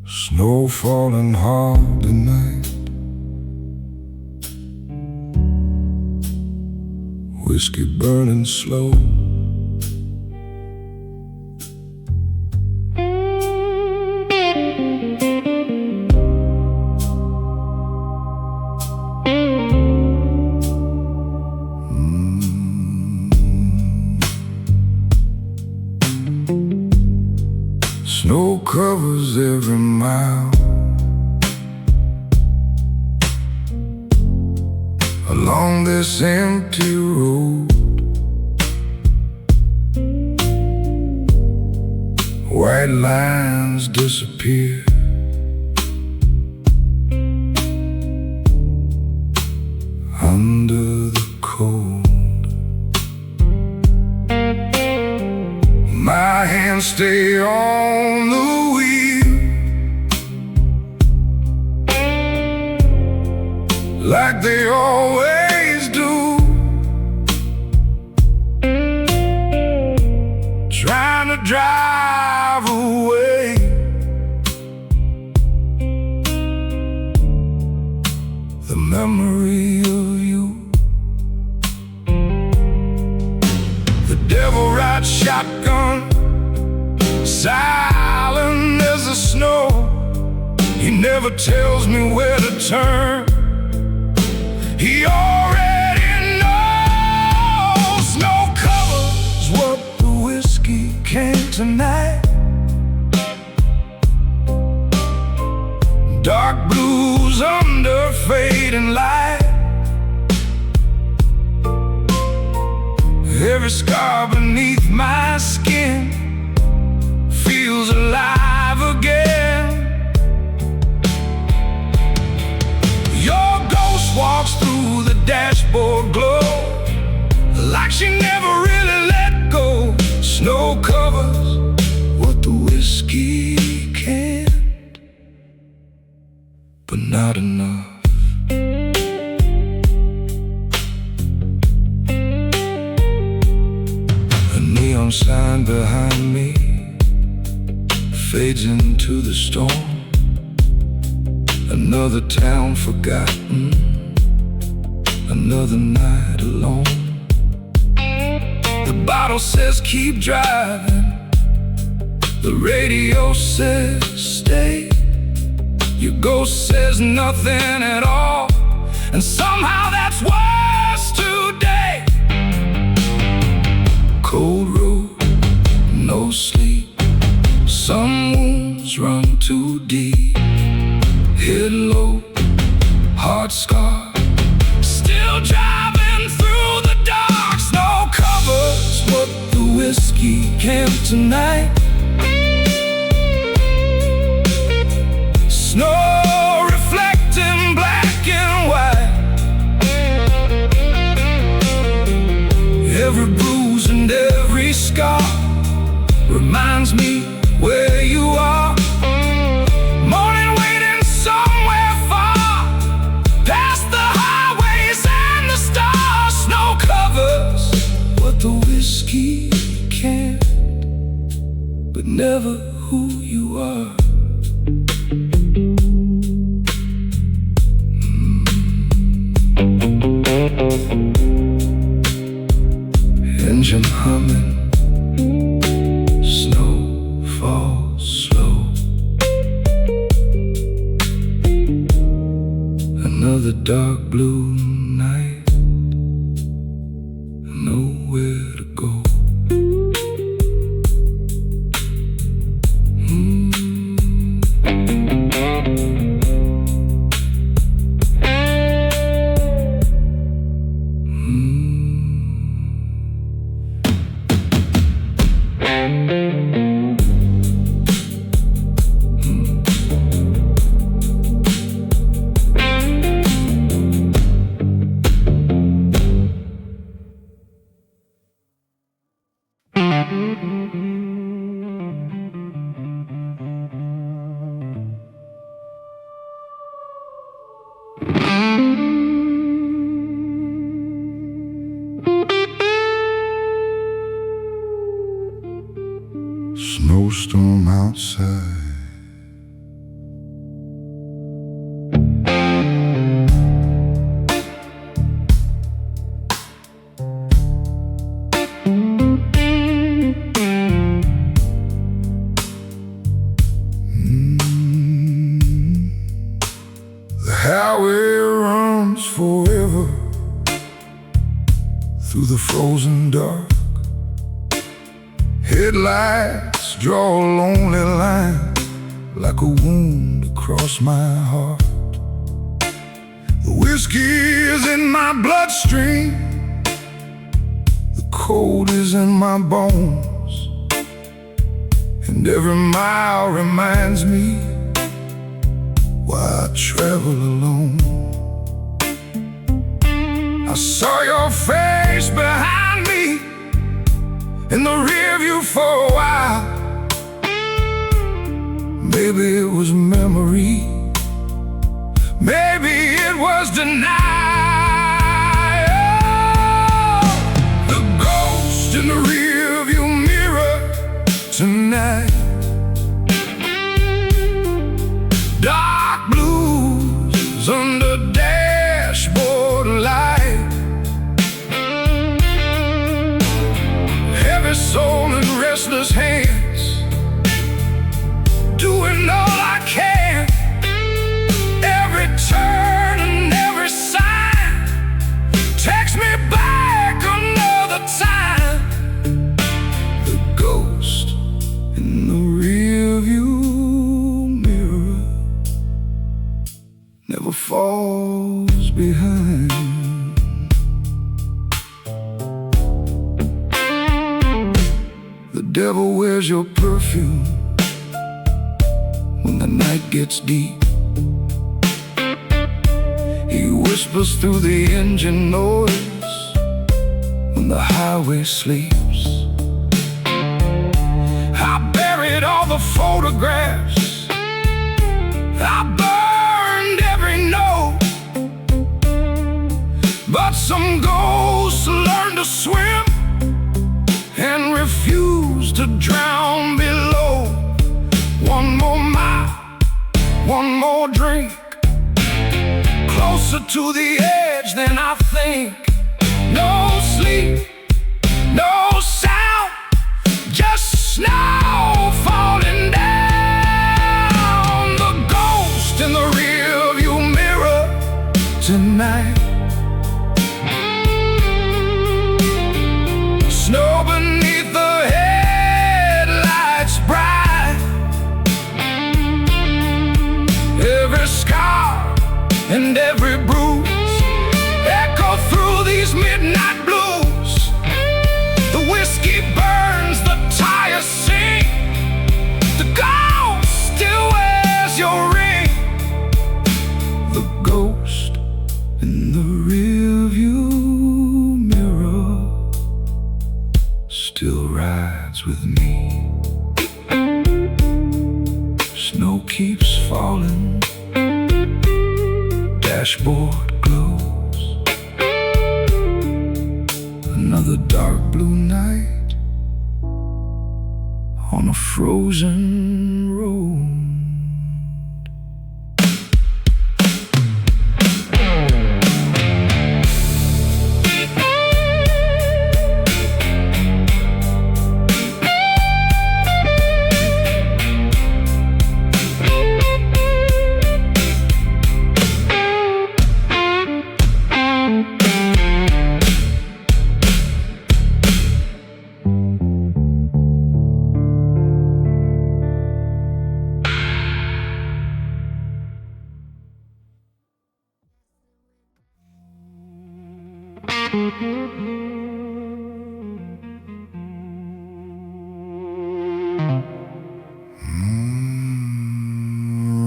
Snow falling hard tonight, whiskey burning slow. Snow covers every mile along this empty road. White lines disappear, under the cold. My hands stay on the wheel, like they always do, trying to drive away the memory of you. The devil rides shotgun, silent as the snow. He never tells me where to turn, he already knows. Snow covers what the whiskey can't tonight. Dark blues under fading light. Every scar beneath my skin feels alive again. Your ghost walks through the dashboard glow, like she never really let go. Snow covers what the whiskey can't, but not enough. A neon sign behind me fades into the storm. Another town forgotten, another night alone. The bottle says keep driving, the radio says stay. Your ghost says nothing at all, and somehow that's worse today. Cold road, no sleep, some wounds run too deep. Head low, heart scarred, still driving through the dark. Snow covers what the whiskey can't tonight. Snow reflecting black and white. Every bruise and every scar reminds me where you are. Morning waiting somewhere far, past the highways and the stars. Snow covers what the whiskey can't, but never who you are. Engine humming, snow falls slow. Another dark blue night, nowhere to go. snowstorm outside. The highway runs forever through the frozen dark. Headlights draw a lonely line like a wound across my heart. The whiskey is in my bloodstream, the cold is in my bones, and every mile reminds me why I travel alone. I saw your face behind me in the rear view for a while. Maybe it was memory, maybe it was denial. The ghost in the rear view mirror tonight. Dark blues under dashboard light. Heavy soul and restless hands, doing all I can. Every turn and every sign takes me back another time. The ghost in the rearview mirror never falls behind. The devil wears your perfume when the night gets deep. He whispers through the engine noise when the highway sleeps. I buried all the photographs, I burned every note, but some ghosts learn to swim and refuse to drown below. One more mile, one more drink, closer to the edge than I think. No sleep, no sound, just snow falling down. The ghost in the rearview mirror tonight. Snow beneath the headlights bright. Every scar and every bruise echo through these midnight blues. The whiskey burns, the tires sing, the ghost still wears your ring. The ghost in the rearview mirror still rides with me. Snow keeps falling, dashboard glows. Another dark blue night on a frozen road.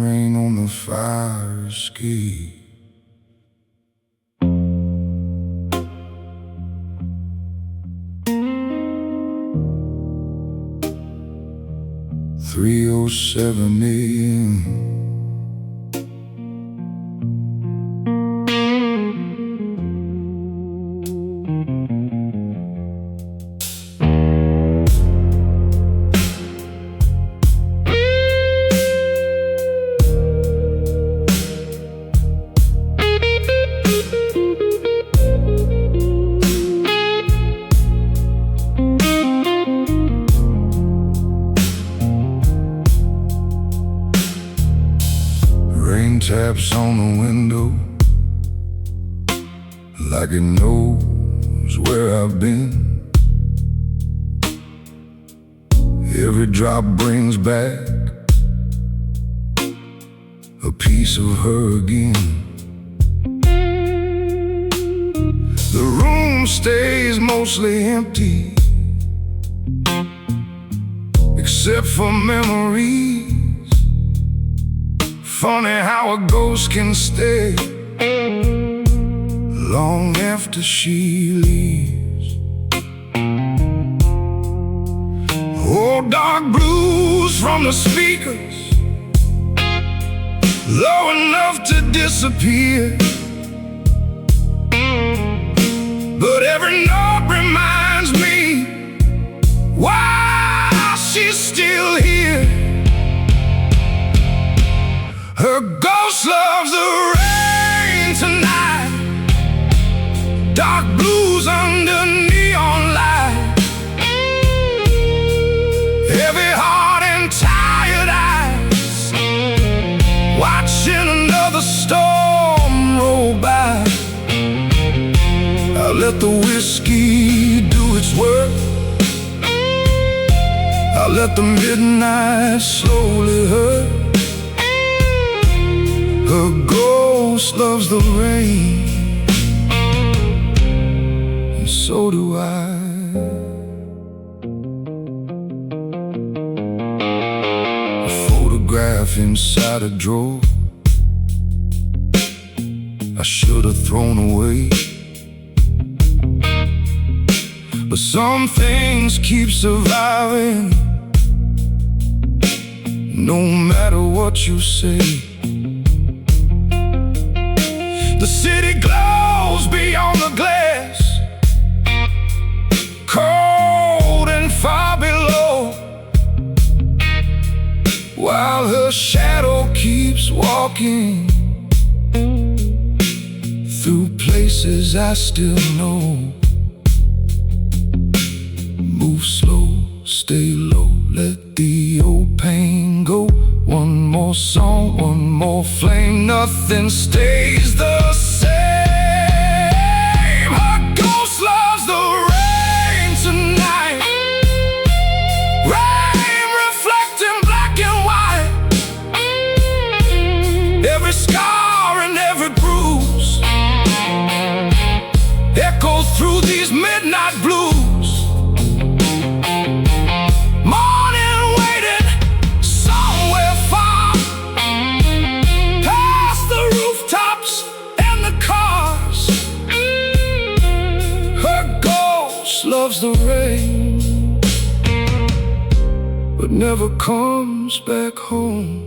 Rain on the fire escape. 3:07 a.m. taps on the window like it knows where I've been. Every drop brings back a piece of her again. The room stays mostly empty, except for memories. Funny how a ghost can stay long after she leaves. Oh, dark blues from the speakers, low enough to disappear. But every note reminds me why she's still here. Her ghost loves the rain tonight, dark blues under neon light, heavy heart and tired eyes, watching another storm roll by. I let the whiskey do its work, I let the midnight slowly hurt. Her ghost loves the rain, and so do I. A photograph inside a drawer I should have thrown away, but some things keep surviving, no matter what you say. The city glows beyond the glass, cold and far below, while her shadow keeps walking through places I still know. Move slow, stay low, let the old pain go. One more song, one more flame, nothing stays the same. Her ghost loves the rain tonight, rain reflecting black and white, every scar and every bruise echoes through these midnight blues. Loves the rain, but never comes back home.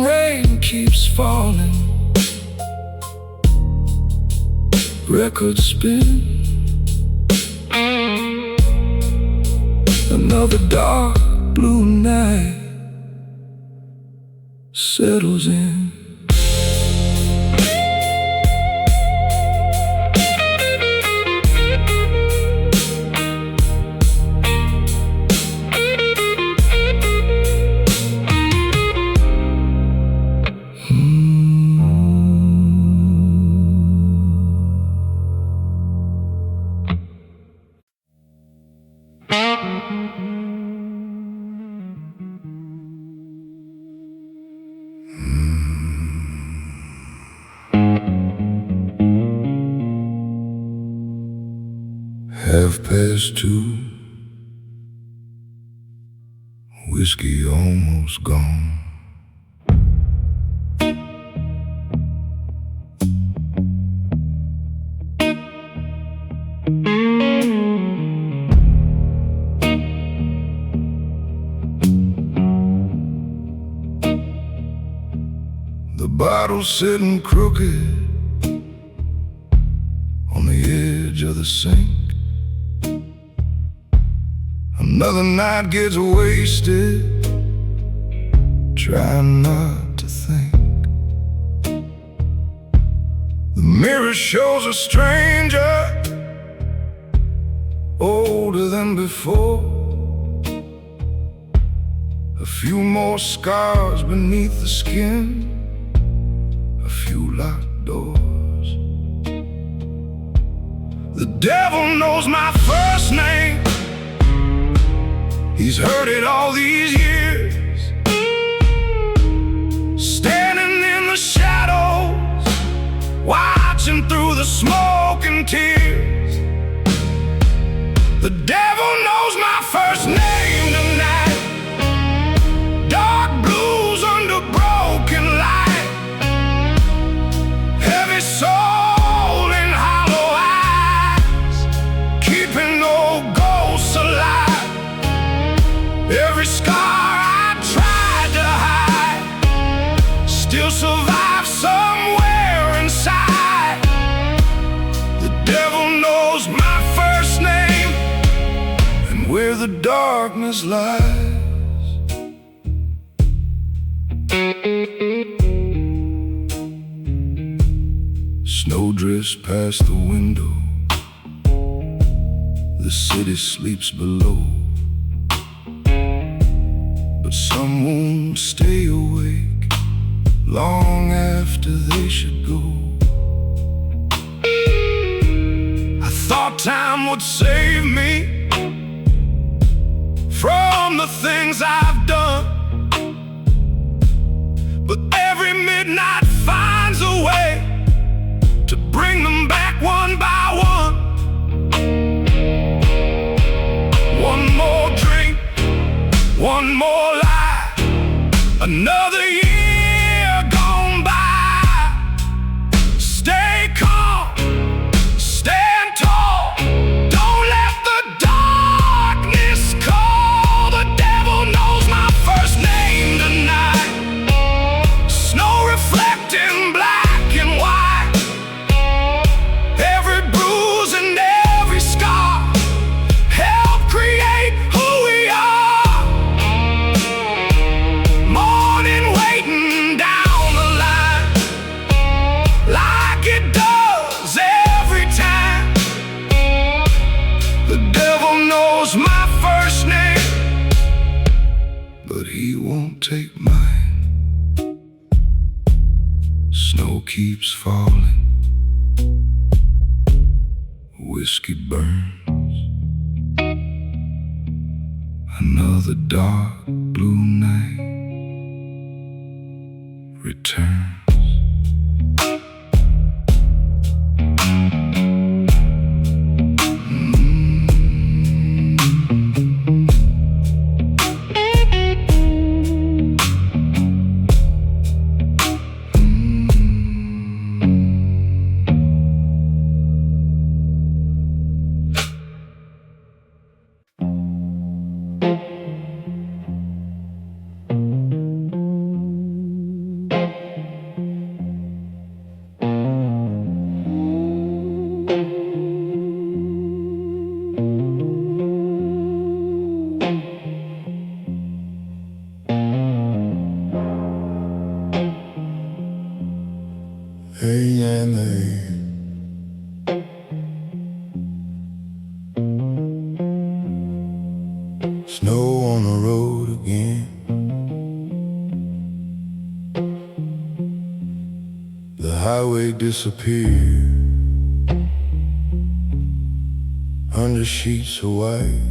Rain keeps falling, records spin, another dark blue night settles in. $2:30, whiskey almost gone. The bottle sitting crooked on the edge of the sink. Another night gets wasted, trying not to think. The mirror shows a stranger, older than before, A few more scars beneath the skin, a few locked doors. The devil knows my first name. He's heard it all these years. Standing in the shadows, watching through the smoke and tears. The devil knows my first name tonight. Dark blues under broken light. Heavy soul in hollow eyes, keeping old ghosts alive. Every scar I tried to hide still survives somewhere inside. The devil knows my first name and where the darkness lies. Snow drifts past the window. The city sleeps below, but some won't stay awake long after they should go. I thought time would save me from the things I've done, but every midnight finds a way to bring them back one by one. One more drink, one more lie, another year gone by. Stay calm, stand tall, don't let the darkness call. The devil knows my first name tonight. Snow reflecting black and white. Every bruise and every scar help create who we are. Morning waiting down the line, like it does every time. The devil knows my first name, but he won't take mine. Snow keeps falling, whiskey burns. Another dark blue night returns. Hey and hey, snow on the road again. The highway disappeared under sheets of white.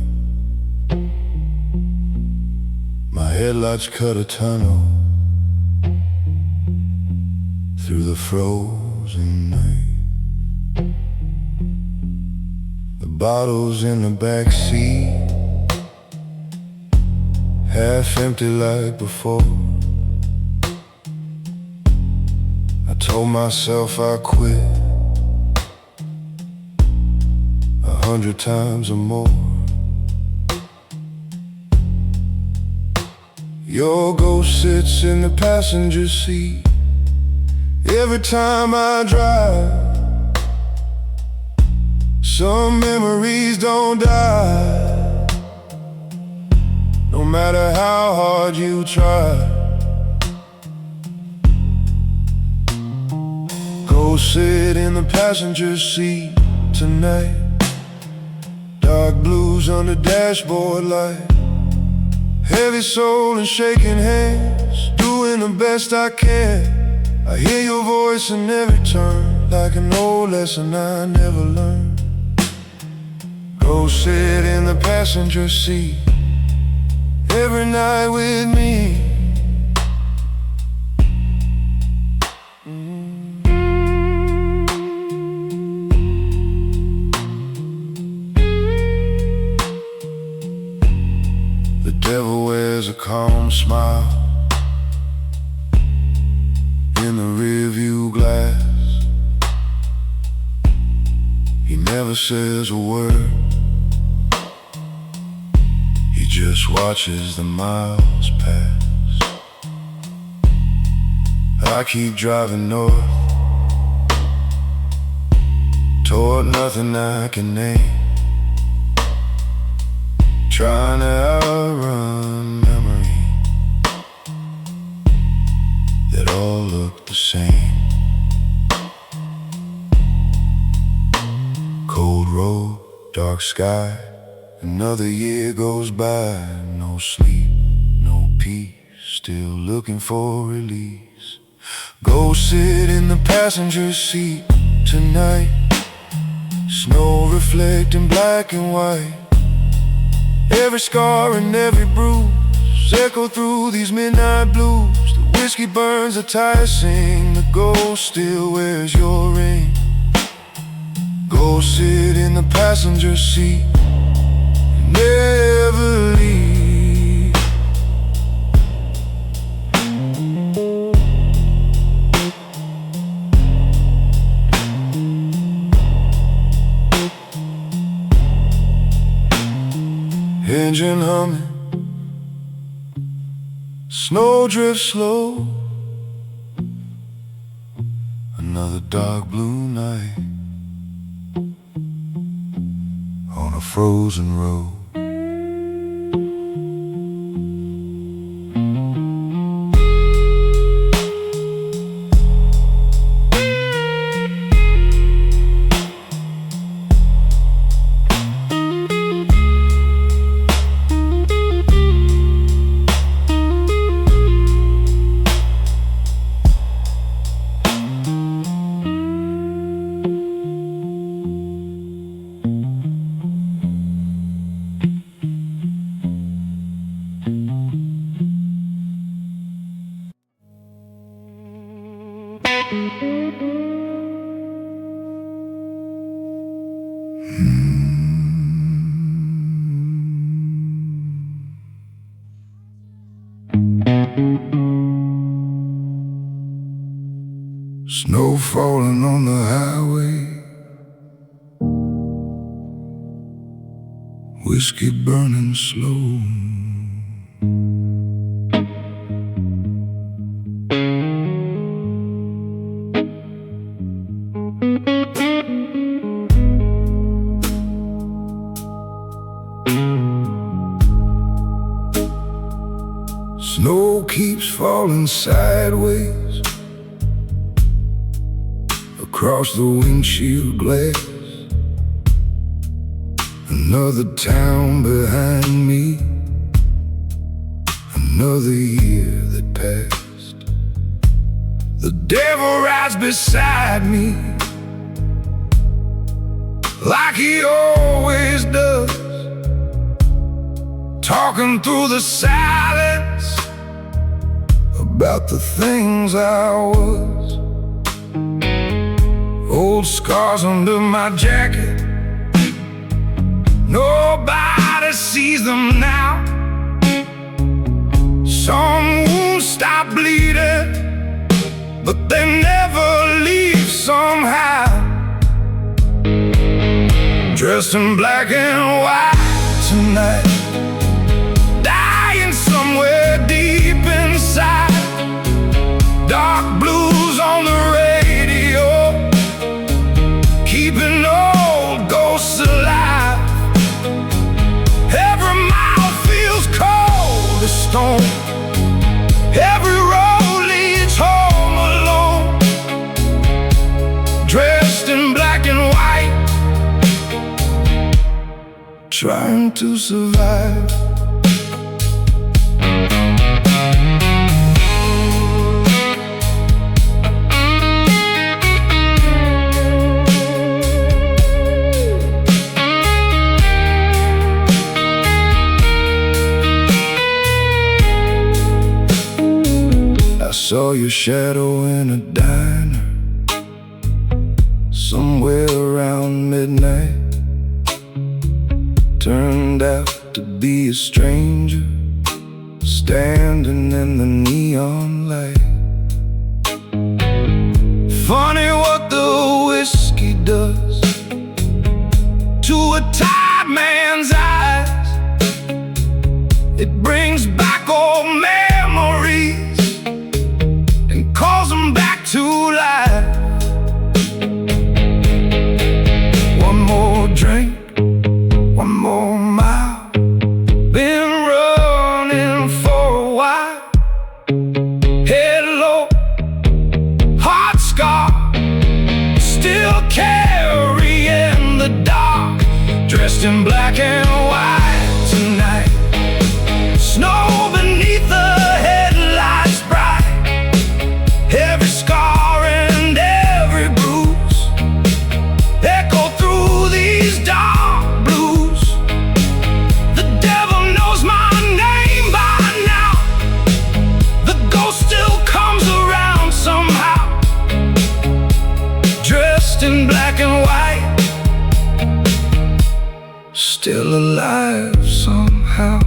My headlights cut a tunnel through the frozen night. The bottles in the back seat, half empty like before. I told myself I'd quit 100 times or more. Your ghost sits in the passenger seat every time I drive. Some memories don't die, no matter how hard you try. Go sit in the passenger seat tonight. Dark blues on the dashboard light. Heavy soul and shaking hands, doing the best I can. I hear your voice in every turn, like an old lesson I never learned. Go sit in the passenger seat every night with me. The devil wears a calm smile in the rearview glass. He never says a word, he just watches the miles pass. I keep driving north toward nothing I can name, trying to outrun memory that all look the same. Cold road, dark sky, another year goes by. No sleep, no peace, still looking for release. Go sit in the passenger seat tonight. Snow reflecting black and white. Every scar and every bruise echo through these midnight blues. The whiskey burns a tire sing, the ghost still wears your ring. Go sit in the passenger seat and never leave. Engine humming, snow drifts slow. Another dark blue night on a frozen road. Snow falling on the highway, whiskey burning slow. Snow keeps falling sideways across the windshield glass. Another town behind me, another year that passed. The devil rides beside me like he always does, talking through the silence about the things I was. Old scars under my jacket, nobody sees them now. Some wounds stop bleeding, but they never leave somehow. Dressed in black and white tonight, dying somewhere deep inside. Dark blues on the radio, keeping old ghosts alive. Every mile feels cold as stone, every road leads home alone. Dressed in black and white, trying to survive. saw your shadow in a diner somewhere around midnight. Turned out to be a stranger standing in the neon light. Funny what the whiskey does to a tired man's eyes. It brings back old memories and calls them back to life. One more drink, one more mile. Been running for a while. Head low, heart scar, still carrying the dark. Dressed in black and white tonight. Snow beneath the headlights bright. Every scar and every bruise echo through these dark blues. The devil knows my name by now. The ghost still comes around somehow. Dressed in black and white, still alive somehow.